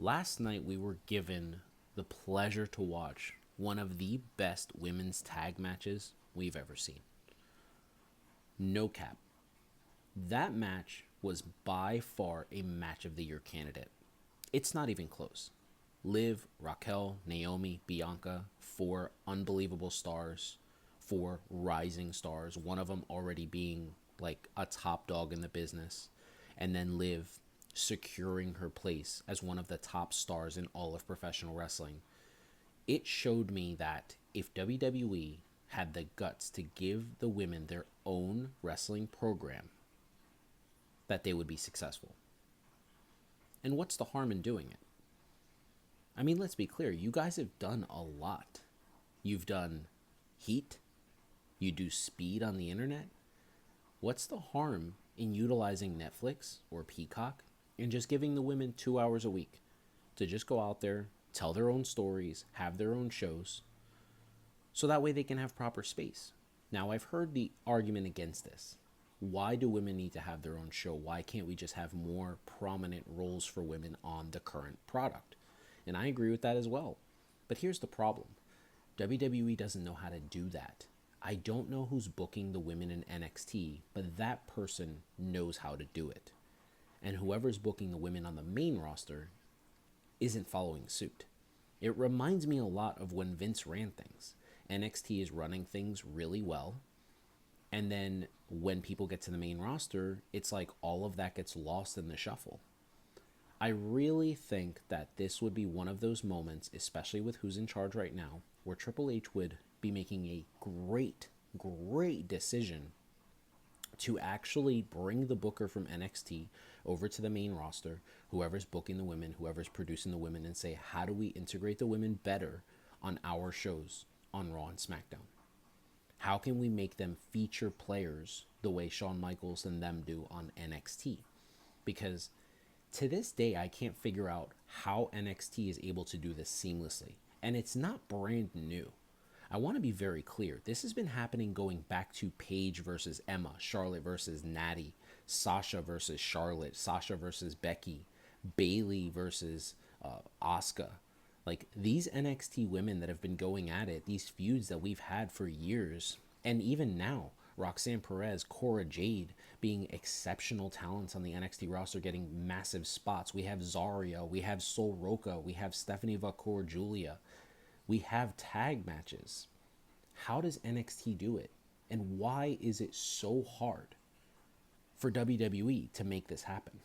Last night we were given the pleasure to watch one of the best women's tag matches we've ever seen. No cap. That match was by far a match of the year candidate. It's not even close. Liv, Raquel, Naomi, Bianca, four unbelievable stars, four rising stars, one of them already being like a top dog in the business, and then Liv securing her place as one of the top stars in all of professional wrestling. It showed me that if WWE had the guts to give the women their own wrestling program, that they would be successful. And what's the harm in doing it? I mean, let's be clear. You guys have done a lot. You've done heat. You do speed on the internet. What's the harm in utilizing Netflix or Peacock and just giving the women 2 hours a week to just go out there, tell their own stories, have their own shows, so that way they can have proper space? Now, I've heard the argument against this. Why do women need to have their own show? Why can't we just have more prominent roles for women on the current product? And I agree with that as well. But here's the problem. WWE doesn't know how to do that. I don't know who's booking the women in NXT, but that person knows how to do it. And whoever's booking the women on the main roster isn't following suit. It reminds me a lot of when Vince ran things. NXT is running things really well. And then when people get to the main roster, it's like all of that gets lost in the shuffle. I really think that this would be one of those moments, especially with who's in charge right now, where Triple H would be making a great decision to actually bring the booker from NXT over to the main roster, whoever's booking the women, whoever's producing the women, and say, how do we integrate the women better on our shows on Raw and SmackDown? How can we make them feature players the way Shawn Michaels and them do on NXT? Because to this day, I can't figure out how NXT is able to do this seamlessly. And it's not brand new. I want to be very clear. This has been happening going back to Paige versus Emma, Charlotte versus Natty, Sasha versus Charlotte, Sasha versus Becky, Bayley versus Asuka. Like, these NXT women that have been going at it, these feuds that we've had for years, and even now, Roxanne Perez, Cora Jade being exceptional talents on the NXT roster, getting massive spots. We have Zarya, we have Sol Roca, we have Stephanie Vacour Julia. We have tag matches. How does NXT do it? And why is it so hard for WWE to make this happen?